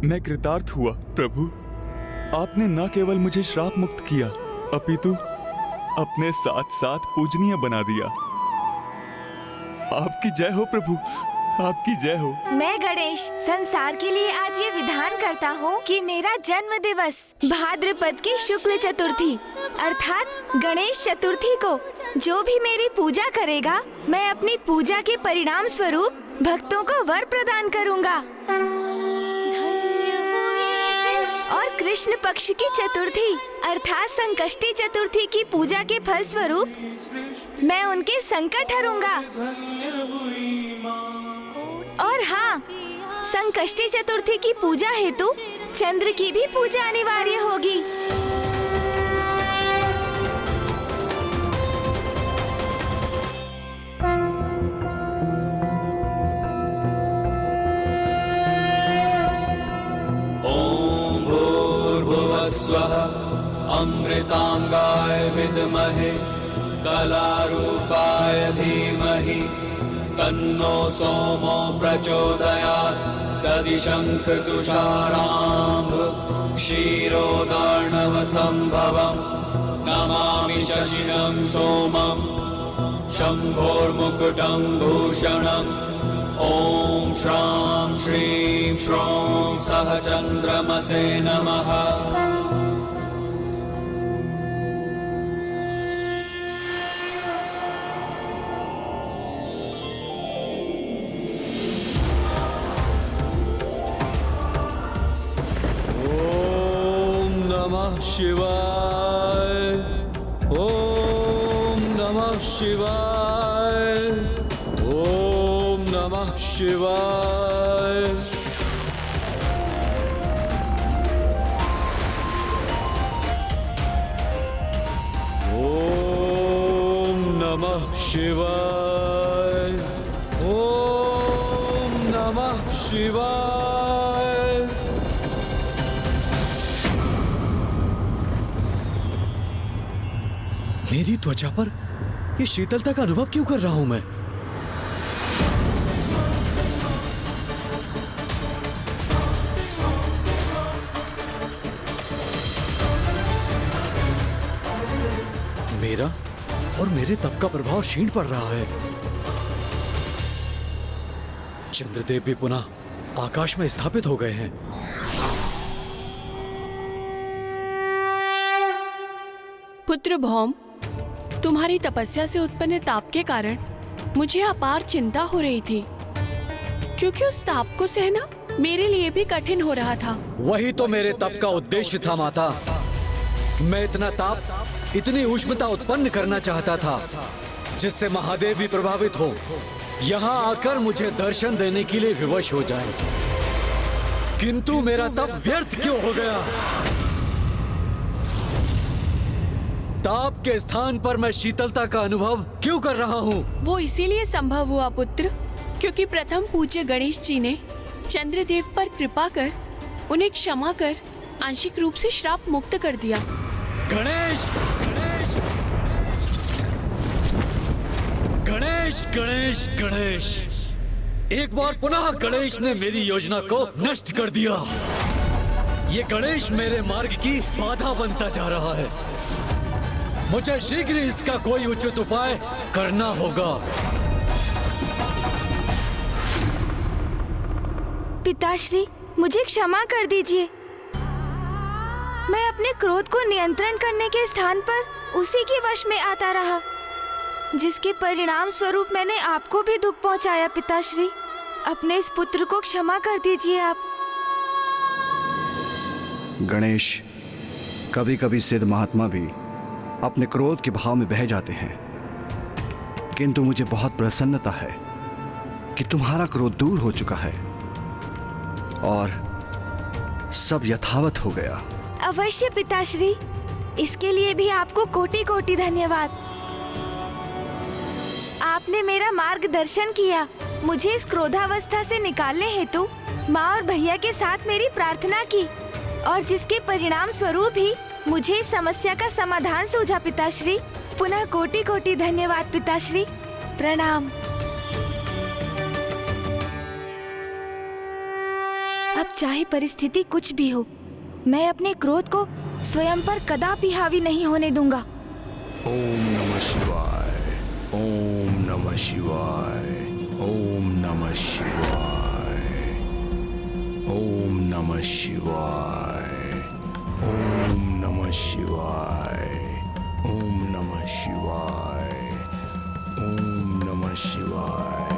मैं कृतार्थ हुआ प्रभु। आपने न केवल मुझे श्राप मुक्त किया, अपितु अपने साथ साथ पूजनीय बना दिया। आपकी जय हो प्रभु, आपकी जय हो। मैं गणेश संसार के लिए आज ये विधान करता हूँ कि मेरा जन्म दिवस भाद्रपद की शुक्ल चतुर्थी अर्थात गणेश चतुर्थी को जो भी मेरी पूजा करेगा, मैं अपनी पूजा के परिणाम स्वरूप भक्तों को वर प्रदान करूँगा। और कृष्ण पक्ष की चतुर्थी अर्थात संकष्टी चतुर्थी की पूजा के फल स्वरूप मैं उनके संकट हरूंगा। और हाँ, संकष्टी चतुर्थी की पूजा हेतु चंद्र की भी पूजा अनिवार्य होगी। ओम भूर्भुवस्वः अमृतांगाय विद्महे कलारूपाय धीमहि तन्नो सोमो प्रचोदयात्। दधिशंख तुषाराम्भ क्षीरोदार्णव संभवम् नमामि शशिनं सोमं शम्भोर्मुकुटं भूषणम्। ओम श्रां श्रीं श्रौं सह चंद्रमसे नमः। शिवाय ओम नमः शिवाय ओम नमः शिवाय। ओम नमः शिवाय ओम नमः शिवाय। मेरी त्वचा पर ये शीतलता का अनुभव क्यों कर रहा हूं मैं? मेरा और मेरे तप का प्रभाव क्षीण पड़ रहा है। चंद्रदेव भी पुनः आकाश में स्थापित हो गए हैं। पुत्र भौम, तुम्हारी तपस्या से उत्पन्न ताप के कारण मुझे अपार चिंता हो रही थी, क्योंकि उस ताप को सहना मेरे लिए भी कठिन हो रहा था। वही तो मेरे तप का उद्देश्य था माता। मैं इतना ताप, इतनी उष्णता उत्पन्न करना चाहता था जिससे महादेव भी प्रभावित हो, यहाँ आकर मुझे दर्शन देने के लिए विवश हो जाए। किंतु मेरा तप व्यर्थ क्यों हो गया? ताप के स्थान पर मैं शीतलता का अनुभव क्यों कर रहा हूँ? वो इसीलिए संभव हुआ पुत्र, क्योंकि प्रथम पूज्य गणेश जी ने चंद्रदेव पर कृपा कर उन्हें क्षमा कर आंशिक रूप से श्राप मुक्त कर दिया। गणेश गणेश गणेश गणेश गणेश, एक बार पुनः गणेश ने मेरी योजना को नष्ट कर दिया। ये गणेश मेरे मार्ग की बाधा बनता जा रहा है। मुझे शीघ्र इसका कोई उचित उपाय करना होगा। पिताश्री, मुझे क्षमा कर दीजिए। मैं अपने क्रोध को नियंत्रण करने के स्थान पर उसी के वश में आता रहा, जिसके परिणाम स्वरूप मैंने आपको भी दुख पहुंचाया। पिताश्री, अपने इस पुत्र को क्षमा कर दीजिए आप। गणेश, कभी कभी सिद्ध महात्मा भी अपने क्रोध के भाव में बह जाते हैं, किंतु मुझे बहुत प्रसन्नता है कि तुम्हारा क्रोध दूर हो चुका है और सब यथावत हो गया। अवश्य पिताश्री, इसके लिए भी आपको कोटि कोटि धन्यवाद। आपने मेरा मार्गदर्शन किया। मुझे इस क्रोधावस्था से निकालने हेतु माँ और भैया के साथ मेरी प्रार्थना की, और जिसके परिणाम स्वरूप ही मुझे इस समस्या का समाधान सूझा। पिताश्री, पुनः कोटि कोटि धन्यवाद। पिताश्री, प्रणाम। अब चाहे परिस्थिति कुछ भी हो, मैं अपने क्रोध को स्वयं पर कदापि हावी नहीं होने दूंगा। ओम नमः शिवाय, ओम नमः शिवाय, ओम नमः शिवाय, ओम नमः शिवाय, ओम नमः शिवाय, ओम नमः शिवाय, ओम नमः शिवाय।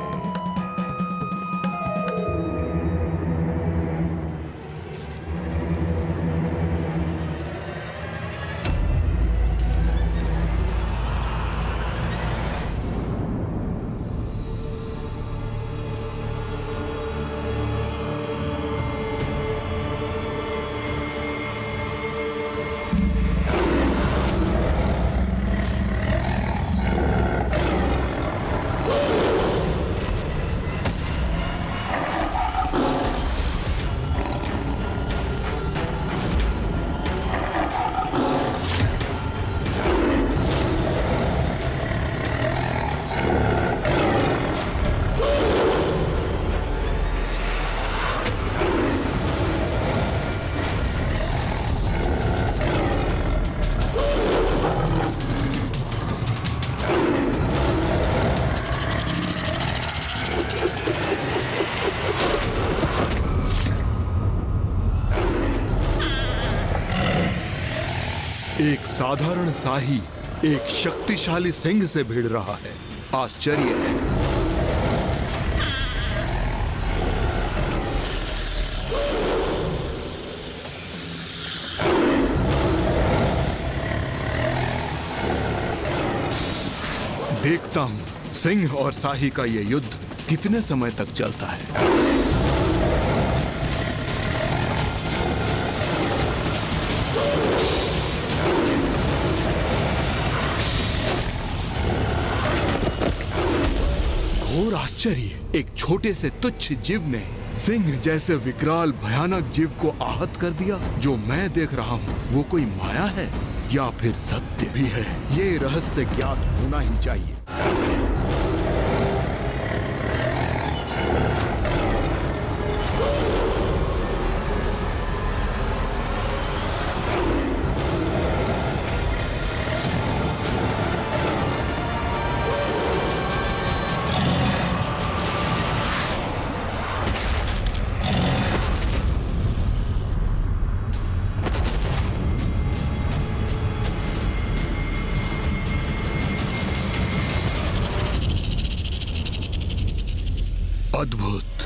एक साधारण शाही एक शक्तिशाली सिंह से भिड़ रहा है। आश्चर्य है। देखता हूं सिंह और शाही का यह युद्ध कितने समय तक चलता है। घोर आश्चर्य, एक छोटे से तुच्छ जीव ने सिंह जैसे विकराल भयानक जीव को आहत कर दिया। जो मैं देख रहा हूँ वो कोई माया है या फिर सत्य भी है, ये रहस्य ज्ञात होना ही चाहिए। अद्भुत।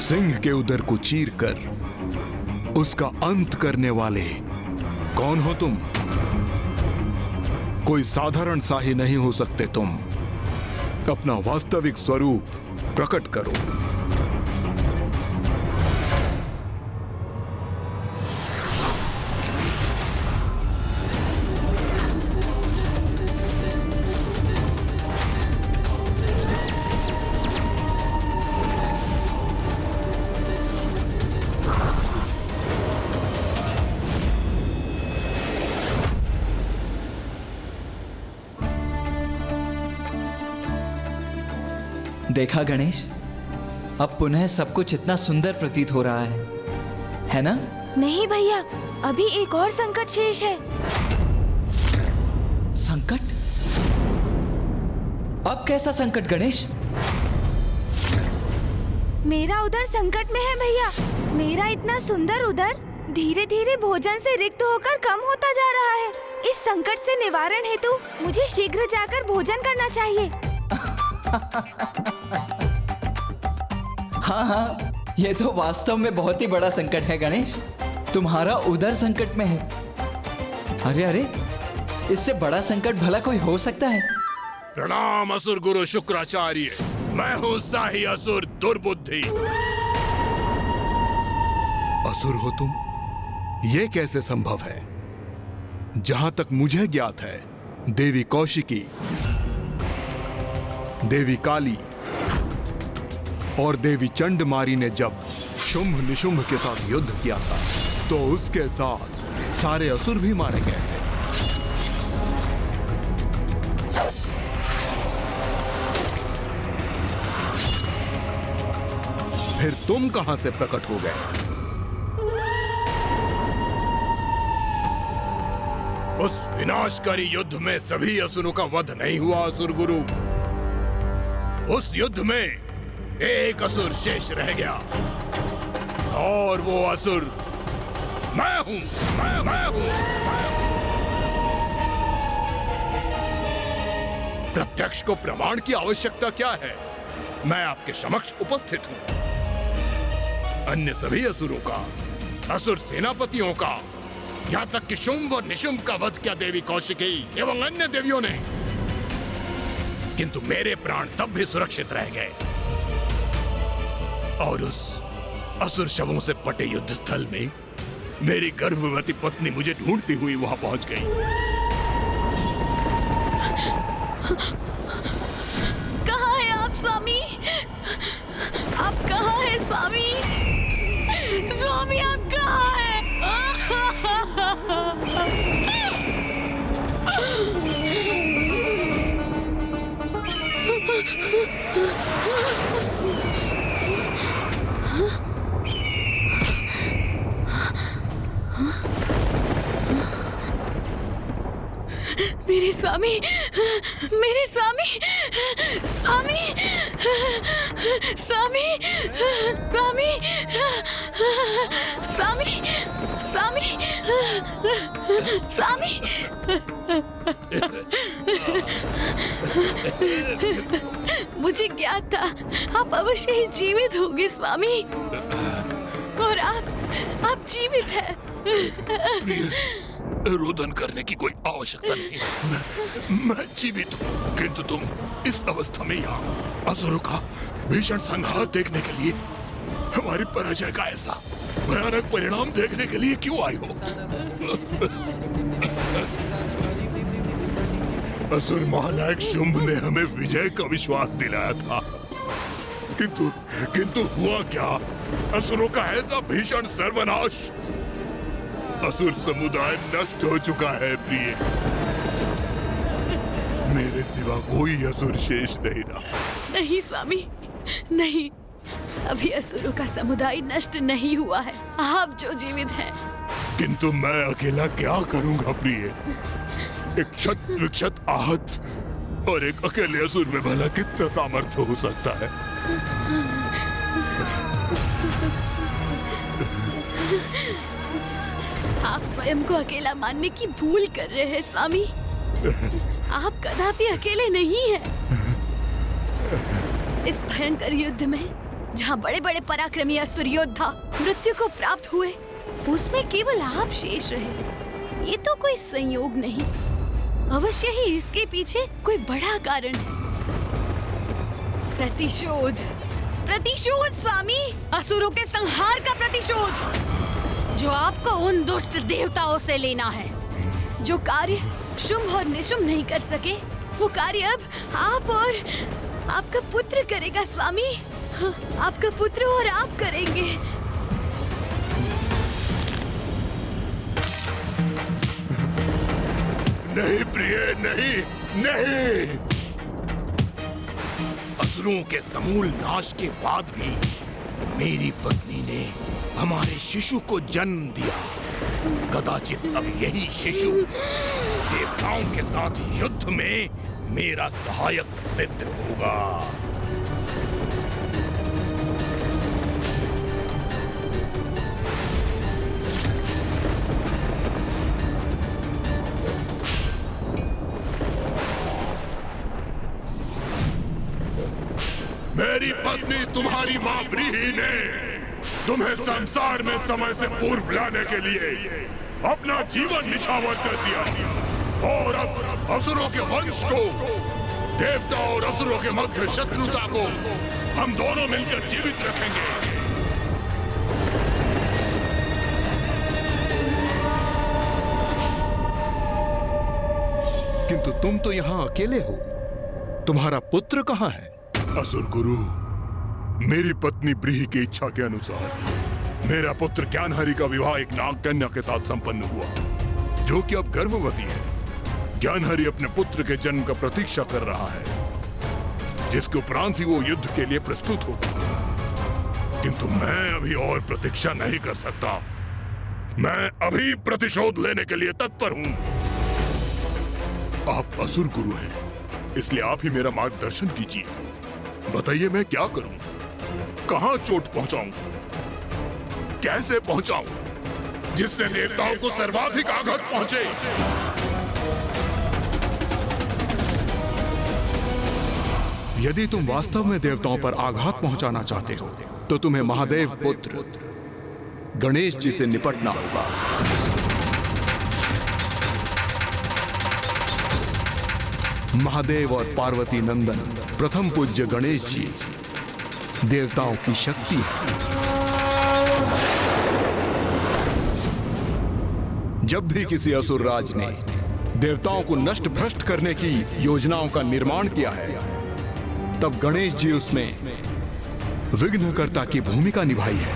सिंह के उदर को चीरकर उसका अंत करने वाले कौन हो तुम? कोई साधारण शाही नहीं हो सकते तुम। अपना वास्तविक स्वरूप प्रकट करो। देखा गणेश, अब पुनः सब कुछ इतना सुंदर प्रतीत हो रहा है ना? नहीं भैया, अभी एक और संकट शेष है। संकट? अब कैसा संकट गणेश? मेरा उदर संकट में है भैया। मेरा इतना सुंदर उदर धीरे धीरे भोजन से रिक्त होकर कम होता जा रहा है। इस संकट से निवारण हेतु मुझे शीघ्र जाकर भोजन करना चाहिए। हाँ, ये तो वास्तव में बहुत ही बड़ा संकट है गणेश। तुम्हारा उदर संकट में है। अरे, इससे बड़ा संकट भला कोई हो सकता है? प्रणाम असुर गुरु शुक्राचार्य। मैं हूँ शाही असुर दुर्बुद्धि। असुर हो तुम? ये कैसे संभव है? जहां तक मुझे ज्ञात है, देवी कौशिकी, देवी काली और देवी चंडमारी ने जब शुंभ निशुंभ के साथ युद्ध किया था तो उसके साथ सारे असुर भी मारे गए थे। फिर तुम कहां से प्रकट हो गए? उस विनाशकारी युद्ध में सभी असुरों का वध नहीं हुआ असुर गुरु। उस युद्ध में एक असुर शेष रह गया और वो असुर मैं हूं। मैं हूं। प्रत्यक्ष को प्रमाण की आवश्यकता क्या है? मैं आपके समक्ष उपस्थित हूं। अन्य सभी असुरों का, असुर सेनापतियों का, यहां तक कि शुंभ और निशुंभ का वध किया देवी कौशिकी एवं अन्य देवियों ने, किंतु मेरे प्राण तब भी सुरक्षित रह गए। और उस असुर शवों से पटे युद्ध स्थल में मेरी गर्भवती पत्नी मुझे ढूंढती हुई वहां पहुंच गई। कहाँ है आप स्वामी? आप कहाँ हैं स्वामी? स्वामी आप कहाँ हैं? मेरे स्वामी, मेरे स्वामी, स्वामी, स्वामी, स्वामी, स्वामी, स्वामी, मुझे ज्ञात था आप अवश्य ही जीवित होंगे स्वामी, और आप जीवित हैं। रोदन करने की कोई आवश्यकता नहीं। मैं जीवित हूँ, किंतु तुम इस अवस्था में यहाँ असुरों का भीषण संहार देखने के लिए, हमारी पराजय का ऐसा भयानक परिणाम देखने के लिए क्यों आई हो? असुर महानायक शुंभ ने हमें विजय का विश्वास दिलाया था, किंतु हुआ क्या? असुरों का ऐसा भीषण सर्वनाश। असुर समुदाय नष्ट हो चुका है प्रिय। मेरे सिवा कोई असुर शेष नहीं रहा। नहीं स्वामी, नहीं, अभी असुरों का समुदाय नष्ट नहीं हुआ है। आप जो जीवित हैं। किंतु मैं अकेला क्या करूंगा प्रिय? एक क्षत विक्षत आहत और एक अकेले असुर में भला कितना सामर्थ्य हो सकता है? आप स्वयं को अकेला मानने की भूल कर रहे हैं स्वामी। आप कदापि अकेले नहीं हैं। इस भयंकर युद्ध में जहाँ बड़े बड़े पराक्रमी असुर योद्धा मृत्यु को प्राप्त हुए, उसमें केवल आप शेष रहे। ये तो कोई संयोग नहीं, अवश्य ही इसके पीछे कोई बड़ा कारण है। प्रतिशोध, प्रतिशोध स्वामी, असुरों के संहार का प्रतिशोध, जो आपको उन दुष्ट देवताओं से लेना है। जो कार्य शुंभ और निशुंभ नहीं कर सके, वो कार्य अब आप और आपका पुत्र करेगा स्वामी। आपका पुत्र और आप करेंगे। नहीं प्रिय, नहीं, नहीं। असुरों के समूल नाश के बाद भी मेरी पत्नी ने हमारे शिशु को जन्म दिया। कदाचित अब यही शिशु देवताओं के साथ युद्ध में मेरा सहायक सिद्ध होगा। मेरी पत्नी तुम्हारी मां ब्रीहि ने तुम्हें संसार में समय से पूर्व लाने के लिए अपना जीवन निछावर कर दिया, और अब असुरों के वंश को, देवता और असुरों के मध्य शत्रुता को हम दोनों मिलकर जीवित रखेंगे। किंतु तुम तो यहाँ अकेले हो। तुम्हारा पुत्र कहाँ है? असुर गुरु, मेरी पत्नी ब्रीहि की इच्छा के अनुसार मेरा पुत्र ज्ञानहरि का विवाह एक नाग कन्या के साथ संपन्न हुआ, जो कि अब गर्भवती है। ज्ञानहरि अपने पुत्र के जन्म का प्रतीक्षा कर रहा है, जिसके उपरांत ही वो युद्ध के लिए प्रस्तुत होगा। किंतु मैं अभी और प्रतीक्षा नहीं कर सकता। मैं अभी प्रतिशोध लेने के लिए तत्पर हूं। आप असुर गुरु हैं, इसलिए आप ही मेरा मार्गदर्शन कीजिए। बताइए मैं क्या करूं? कहां चोट पहुंचाऊं? कैसे पहुंचाऊं जिससे देवताओं को सर्वाधिक आघात पहुंचे? यदि तुम वास्तव में देवताओं पर आघात पहुंचाना चाहते हो तो तुम्हें महादेव पुत्र गणेश जी से निपटना होगा। महादेव और पार्वती नंदन प्रथम पूज्य गणेश जी देवताओं की शक्ति है। जब भी किसी असुरराज ने देवताओं को नष्ट भ्रष्ट करने की योजनाओं का निर्माण किया है, तब गणेश जी उसमें विघ्नकर्ता की भूमिका निभाई है।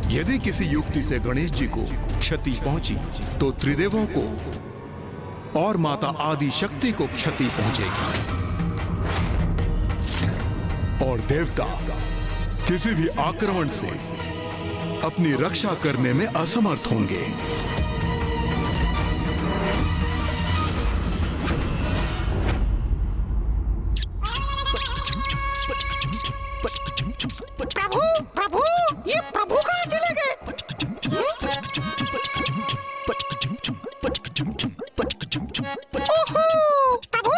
यदि किसी युक्ति से गणेश जी को क्षति पहुंची तो त्रिदेवों को और माता आदि शक्ति को क्षति पहुंचेगी और देवता किसी भी आक्रमण से अपनी रक्षा करने में असमर्थ होंगे। प्रभु प्रभु, ये प्रभु कहाँ चले गए? ओहो प्रभु,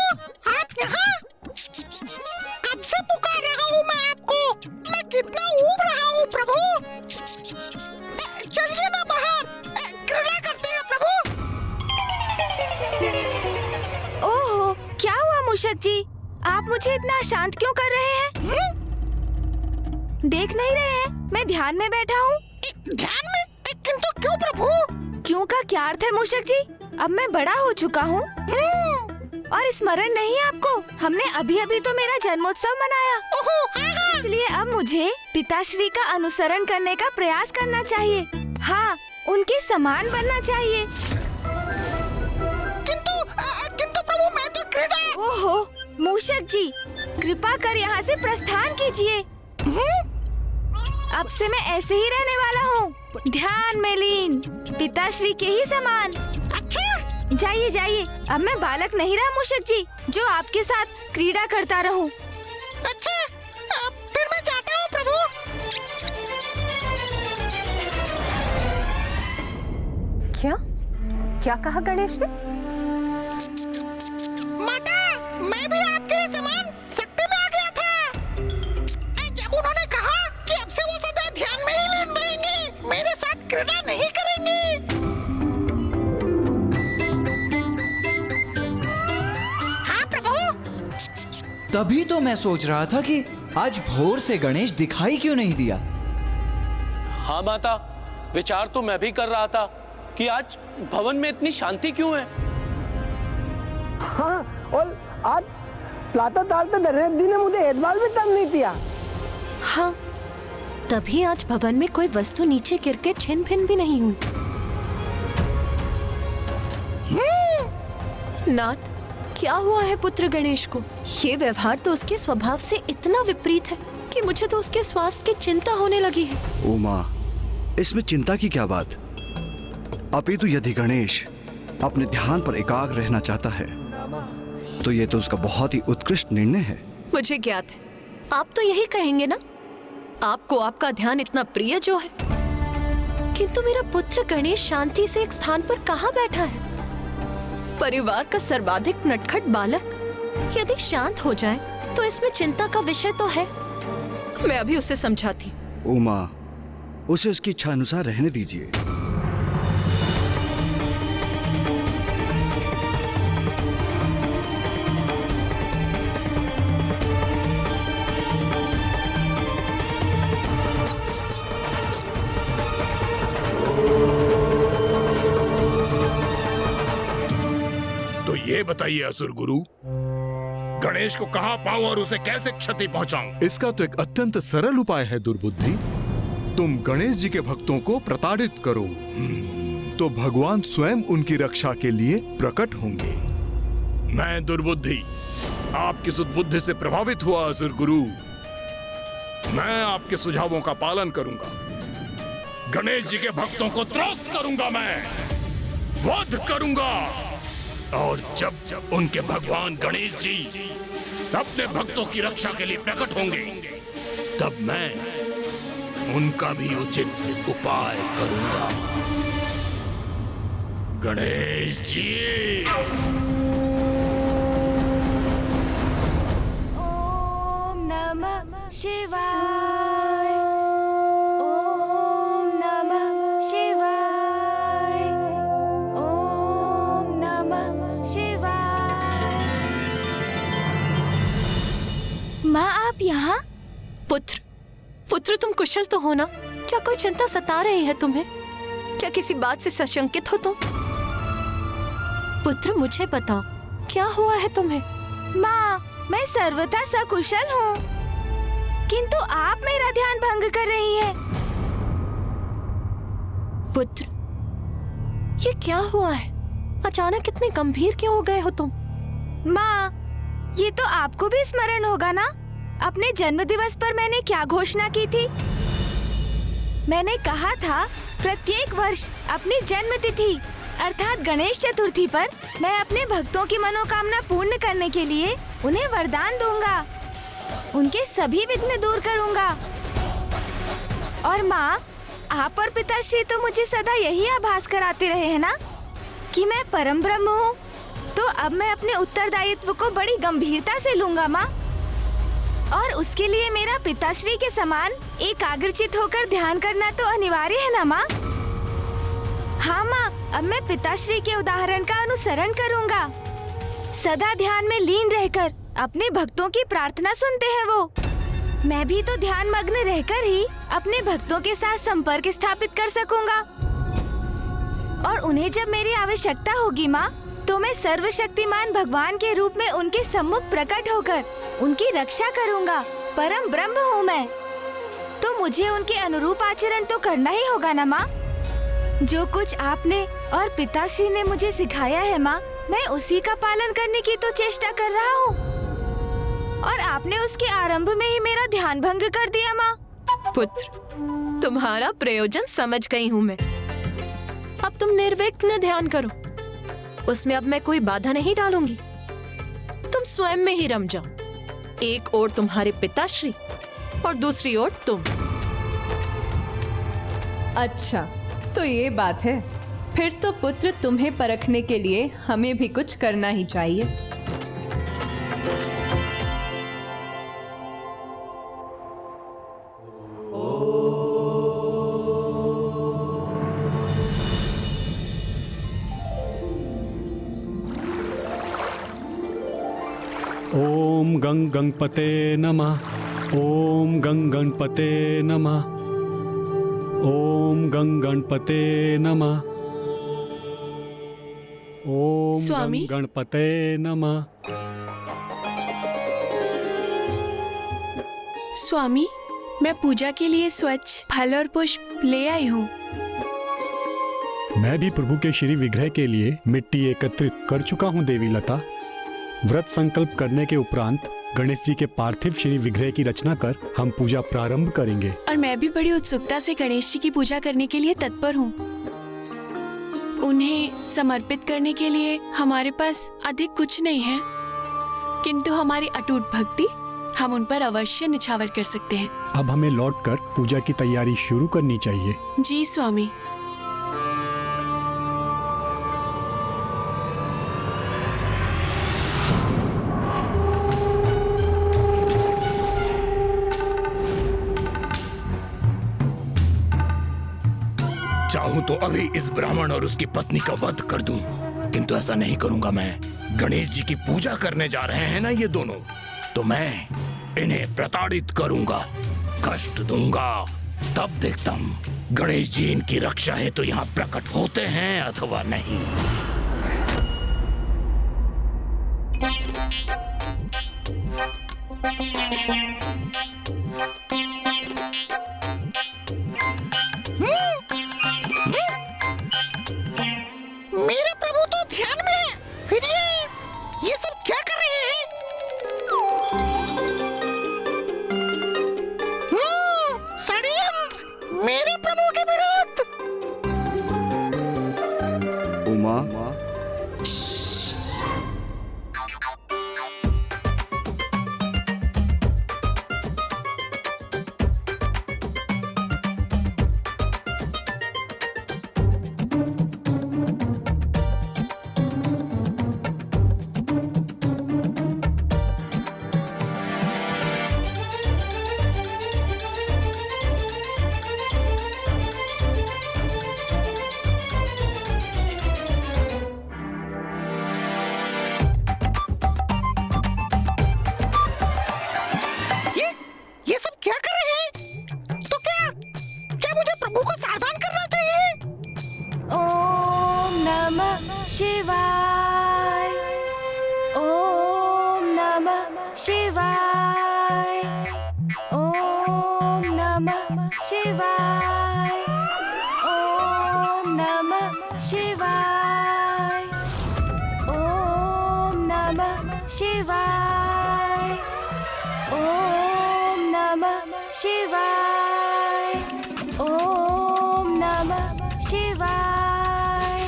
आप यहाँ? कब से पुकार रहा हूँ मैं आपको। मैं कितना ऊब रहा हूँ प्रभु। चलिए ना बाहर, क्रीड़ा करते हैं प्रभु। ओहो, क्या हुआ मूषक जी? आप मुझे इतना शांत क्यों कर रहे हैं? देख नहीं रहे हैं मैं ध्यान में बैठा हूँ। ध्यान में? किंतु क्यों प्रभु? क्यों का क्या अर्थ है मूषक जी? अब मैं बड़ा हो चुका हूँ और स्मरण नहीं है आपको? हमने अभी अभी तो मेरा जन्मोत्सव मनाया, इसलिए अब मुझे पिताश्री का अनुसरण करने का प्रयास करना चाहिए। हाँ, उनके समान बनना चाहिए। किंतु प्रभु, मैं तो क्रीड़ा। ओहो मूषक जी, कृपा कर यहाँ से प्रस्थान कीजिए। अब से मैं ऐसे ही रहने वाला हूँ, ध्यान में लीन, पिताश्री के ही समान। अच्छा, जाइए जाइए, अब मैं बालक नहीं रहा मूषक जी, जो आपके साथ क्रीड़ा करता रहूं। अच्छा, फिर मैं जाता हूँ प्रभु। क्या कहा गणेश ने? माता, मैं भी आपके समान शक्ति में आ गया था। जब उन्होंने कहा कि अब से वो सदा ध्यान में ही लीन रहेंगे, मेरे साथ क्रीड़ा नहीं करेंगे। हाँ प्रभु। तभी तो मैं सोच रहा था कि आज भोर से गणेश दिखाई क्यों नहीं दिया। हाँ माता, विचार तो मैं भी कर रहा था कि आज भवन में इतनी शांति क्यों है। हाँ, और आज प्लाता डालते दर्रेद्दी ने मुझे एतबार भी तब नहीं दिया। हाँ, तभी आज भवन में कोई वस्तु नीचे गिर के छिन भिन भी नहीं हुई। नाथ, क्या हुआ है पुत्र गणेश को? ये व्यवहार तो उसके स्वभाव से इतना विपरीत है कि मुझे तो उसके स्वास्थ्य की चिंता होने लगी है। उमा, इसमें चिंता की क्या बात? अपितु यदि गणेश अपने ध्यान पर एकाग्र रहना चाहता है तो ये तो उसका बहुत ही उत्कृष्ट निर्णय है। मुझे ज्ञात है, आप तो यही कहेंगे ना, आपको आपका ध्यान इतना प्रिय जो है। किंतु मेरा पुत्र गणेश शांति से एक स्थान पर कहाँ बैठा है? परिवार का सर्वाधिक नटखट बालक यदि शांत हो जाए तो इसमें चिंता का विषय तो है। मैं अभी उसे समझाती। उमा, उसे उसकी इच्छा अनुसार रहने दीजिए। तो ये बताइए असुर गुरु, गणेश को कहां पाऊं और उसे कैसे क्षति पहुंचाऊं? इसका तो एक अत्यंत सरल उपाय है दुर्बुद्धि। तुम गणेश जी के भक्तों को प्रताड़ित करो तो भगवान स्वयं उनकी रक्षा के लिए प्रकट होंगे। मैं दुर्बुद्धि आपकी सुदबुद्धि से प्रभावित हुआ असुर गुरु। मैं आपके सुझावों का पालन करूंगा। गणेश जी के भक्तों को त्रस्त करूंगा, मैं वध करूंगा। और जब जब उनके भगवान गणेश जी अपने भक्तों की रक्षा के लिए प्रकट होंगे, तब मैं उनका भी उचित उपाय करूंगा। गणेश जी। ओम नमः शिवाय। ओम नमः शिवाय। ओम नमः शिवाय। माँ, आप यहाँ? पुत्र, पुत्र तुम कुशल तो हो ना? क्या कोई चिंता सता रही है तुम्हें? क्या किसी बात से सशंकित हो तुम? पुत्र मुझे बताओ, क्या हुआ है तुम्हें? माँ, मैं सर्वथा सकुशल हूँ, किंतु आप मेरा ध्यान भंग कर रही हैं। पुत्र, ये क्या हुआ है? अचानक इतने गंभीर क्यों हो गए हो तुम? माँ, ये तो आपको भी स्मरण होगा ना, अपने जन्म दिवस पर मैंने क्या घोषणा की थी? मैंने कहा था प्रत्येक वर्ष अपनी जन्म तिथि अर्थात गणेश चतुर्थी पर मैं अपने भक्तों की मनोकामना पूर्ण करने के लिए उन्हें वरदान दूंगा, उनके सभी विघ्न दूर करूंगा। और माँ, आप और पिताश्री तो मुझे सदा यही आभास कराते रहे हैं ना कि मैं परम ब्रह्म हूँ। तो अब मैं अपने उत्तरदायित्व को बड़ी गंभीरता से लूंगा माँ, और उसके लिए मेरा पिताश्री के समान एकाग्रचित होकर ध्यान करना तो अनिवार्य है ना माँ? हाँ माँ, अब मैं पिताश्री के उदाहरण का अनुसरण करूंगा। सदा ध्यान में लीन रहकर अपने भक्तों की प्रार्थना सुनते हैं वो। मैं भी तो ध्यान मग्न रहकर ही अपने भक्तों के साथ संपर्क स्थापित कर सकूंगा। और उन्हें जब मेरी आवश्यकता होगी माँ, तो मैं सर्वशक्तिमान भगवान के रूप में उनके सम्मुख प्रकट होकर उनकी रक्षा करूंगा। परम ब्रह्म हूँ मैं, तो मुझे उनके अनुरूप आचरण तो करना ही होगा ना माँ। जो कुछ आपने और पिताश्री ने मुझे सिखाया है माँ, मैं उसी का पालन करने की तो चेष्टा कर रहा हूँ, और आपने उसके आरंभ में ही मेरा ध्यान भंग कर दिया माँ। पुत्र, तुम्हारा प्रयोजन समझ गई हूँ मैं। अब तुम निर्विघ्न ध्यान करो, उसमें अब मैं कोई बाधा नहीं डालूंगी। तुम स्वयं में ही रम जाओ। एक ओर तुम्हारे पिताश्री और दूसरी ओर तुम। अच्छा, तो ये बात है। फिर तो पुत्र, तुम्हें परखने के लिए हमें भी कुछ करना ही चाहिए। ओम गंग गणपते नमः। ओम गंग गणपते नमः। ओम गंग गणपते नमः। ओम स्वामी? गंग गणपते नमः। स्वामी, मैं पूजा के लिए स्वच्छ फल और पुष्प ले आई हूँ। मैं भी प्रभु के श्री विग्रह के लिए मिट्टी एकत्रित कर चुका हूँ देवी लता। व्रत संकल्प करने के उपरांत गणेश जी के पार्थिव श्री विग्रह की रचना कर हम पूजा प्रारंभ करेंगे। और मैं भी बड़ी उत्सुकता से गणेश जी की पूजा करने के लिए तत्पर हूँ। उन्हें समर्पित करने के लिए हमारे पास अधिक कुछ नहीं है, किंतु हमारी अटूट भक्ति हम उन पर अवश्य निछावर कर सकते हैं। अब हमें लौटकर पूजा की तैयारी शुरू करनी चाहिए। जी स्वामी। चाहूं तो अभी इस ब्राह्मण और उसकी पत्नी का वध कर दूं, किंतु ऐसा नहीं करूंगा मैं। गणेश जी की पूजा करने जा रहे हैं ना ये दोनों, तो मैं इन्हें प्रताड़ित करूंगा, कष्ट दूंगा। तब देखता हूं गणेश जी इनकी रक्षा है तो यहाँ प्रकट होते हैं अथवा नहीं। मेरे प्रभु तो ध्यान में है, फिर ये सब क्या कर रहे हैं? शिवाय। ओम नमः शिवाय। ओम नमः शिवाय। ओम नमः शिवाय। ओम नमः शिवाय। ओम नमः शिवाय।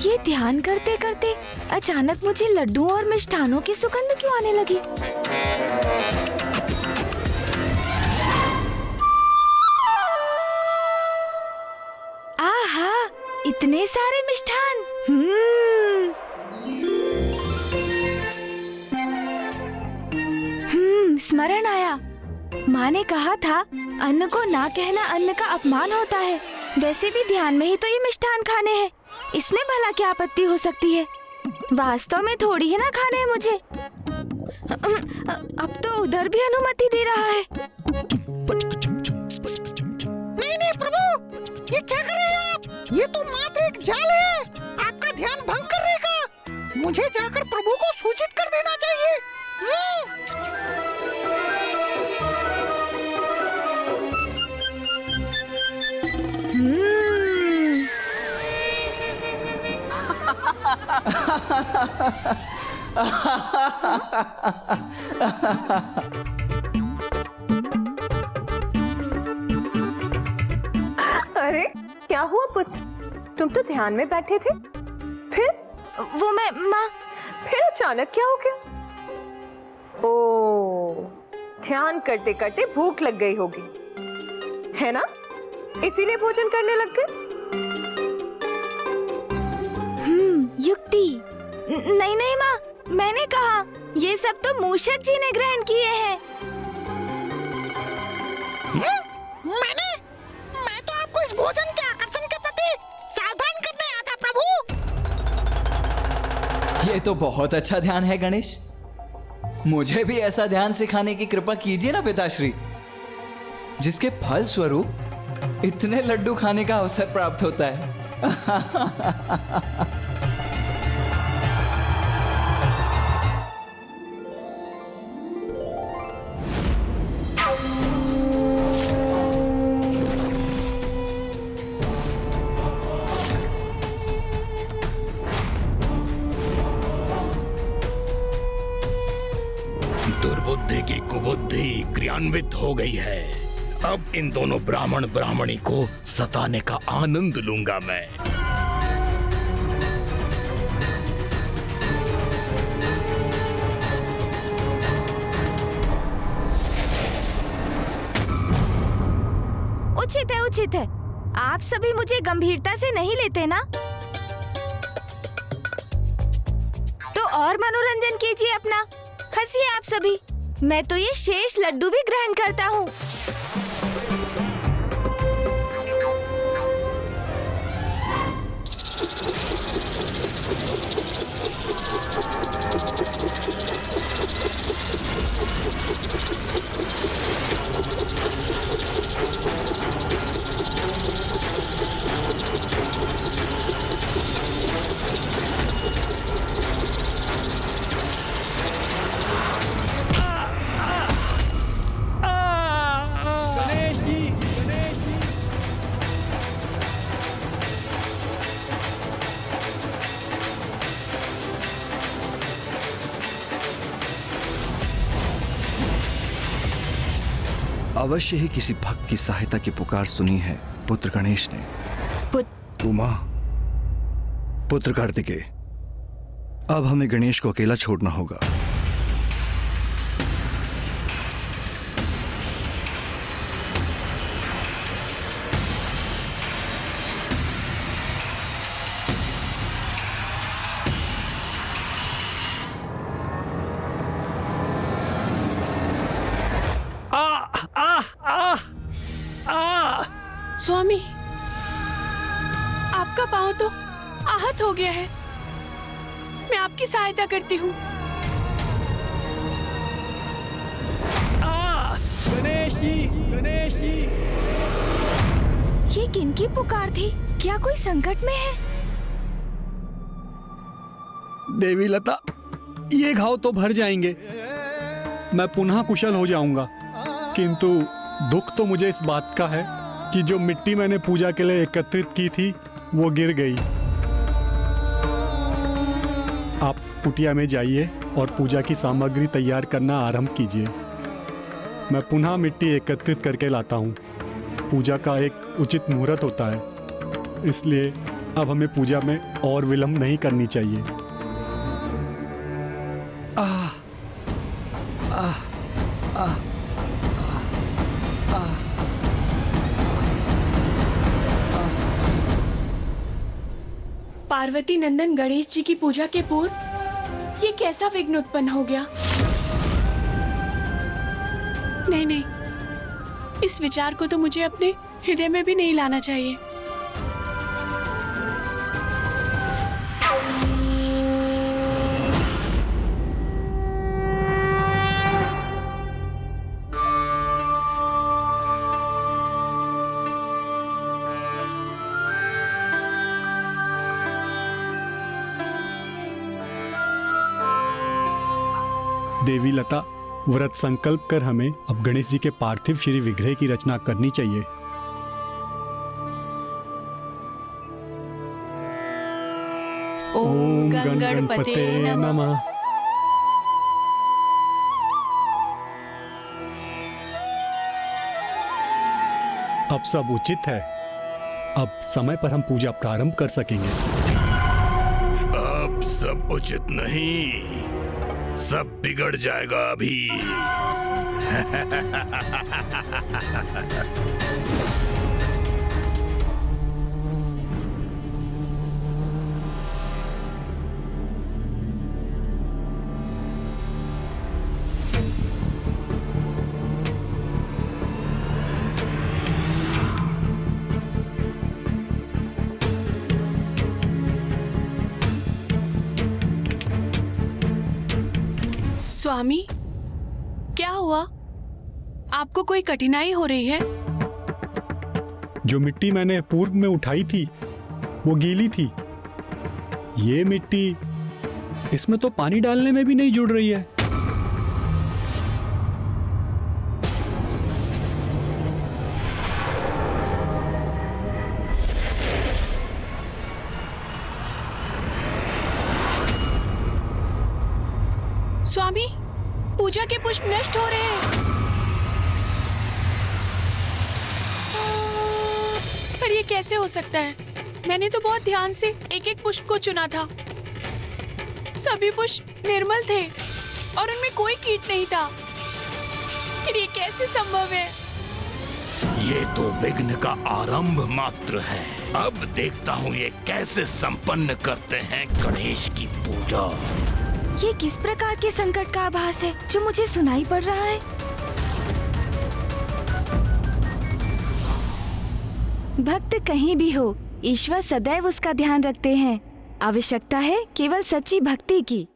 ये ध्यान करते करते अचानक मुझे लड्डुओं और मिष्ठानों की सुगंध क्यों आने लगी? आहा, इतने सारे मिष्ठान। स्मरण आया। माँ ने कहा था अन्न को ना कहना अन्न का अपमान होता है। वैसे भी ध्यान में ही तो ये मिष्ठान खाने हैं, इसमें भला क्या आपत्ति हो सकती है? वास्तव में थोड़ी ही ना खाने हैं मुझे। अब तो उधर भी अनुमति दे रहा है। नहीं नहीं प्रभु, ये क्या कर रहे हैं आप? ये तो मात्र एक जाल है, आपका ध्यान भंग करने का। मुझे जाकर प्रभु को सूचित कर देना चाहिए। अरे क्या हुआ पुत्र, तुम तो ध्यान में बैठे थे, फिर? वो मैं माँ। फिर अचानक क्या हो गया? ओ, ध्यान करते करते भूख लग गई होगी, है ना? इसीलिए भोजन करने लग गए। युक्ति। नहीं नहीं माँ, मैंने कहा ये सब तो मूषक जी ने ग्रहण किए हैं। मैं तो आपको इस भोजन के आकर्षण के प्रति सावधान करने आया था प्रभु। ये तो बहुत अच्छा ध्यान है गणेश। मुझे भी ऐसा ध्यान सिखाने की कृपा कीजिए ना पिताश्री, जिसके फल स्वरूप इतने लड्डू खाने का अवसर प्राप्त होता है। दुर्बुद्धि की कुबुद्धि क्रियान्वित हो गई है। अब इन दोनों ब्राह्मण ब्राह्मणी को सताने का आनंद लूंगा मैं। उचित है, उचित है। आप सभी मुझे गंभीरता से नहीं लेते ना? तो और मनोरंजन कीजिए अपना, हंसिए आप सभी। मैं तो ये शेष लड्डू भी ग्रहण करता हूँ। अवश्य ही किसी भक्त की सहायता की पुकार सुनी है पुत्र गणेश ने। उमा, पुत्र कार्तिकेय, अब हमें गणेश को अकेला छोड़ना होगा। स्वामी, आपका पांव तो आहत हो गया है। मैं आपकी सहायता करती हूँ। गणेशी, गणेशी। ये किनकी पुकार थी? क्या कोई संकट में है? देवी लता, ये घाव तो भर जाएंगे, मैं पुनः कुशल हो जाऊंगा। किंतु दुख तो मुझे इस बात का है कि जो मिट्टी मैंने पूजा के लिए एकत्रित की थी वो गिर गई। आप कुटिया में जाइए और पूजा की सामग्री तैयार करना आरंभ कीजिए। मैं पुनः मिट्टी एकत्रित करके लाता हूँ। पूजा का एक उचित मुहूर्त होता है, इसलिए अब हमें पूजा में और विलंब नहीं करनी चाहिए। पार्वती नंदन गणेश जी की पूजा के पूर्व ये कैसा विघ्न उत्पन्न हो गया? नहीं नहीं, इस विचार को तो मुझे अपने हृदय में भी नहीं लाना चाहिए। देवी लता, व्रत संकल्प कर हमें अब गणेश जी के पार्थिव श्री विग्रह की रचना करनी चाहिए। ओम गण गणपते नमः। अब सब उचित है। अब समय पर हम पूजा प्रारंभ कर सकेंगे। अब सब उचित नहीं, सब बिगड़ जाएगा अभी। स्वामी, क्या हुआ? आपको कोई कठिनाई हो रही है? जो मिट्टी मैंने पूर्व में उठाई थी वो गीली थी। ये मिट्टी, इसमें तो पानी डालने में भी नहीं जुड़ रही है। स्वामी, पूजा के पुष्प नष्ट हो रहे हैं। पर ये कैसे हो सकता है? मैंने तो बहुत ध्यान से एक एक पुष्प को चुना था। सभी पुष्प निर्मल थे और उनमें कोई कीट नहीं था। फिर ये कैसे संभव है? ये तो विघ्न का आरंभ मात्र है। अब देखता हूँ ये कैसे संपन्न करते हैं गणेश की पूजा। ये किस प्रकार के संकट का आभास है जो मुझे सुनाई पड़ रहा है? भक्त कहीं भी हो, ईश्वर सदैव उसका ध्यान रखते हैं। आवश्यकता है केवल सच्ची भक्ति की।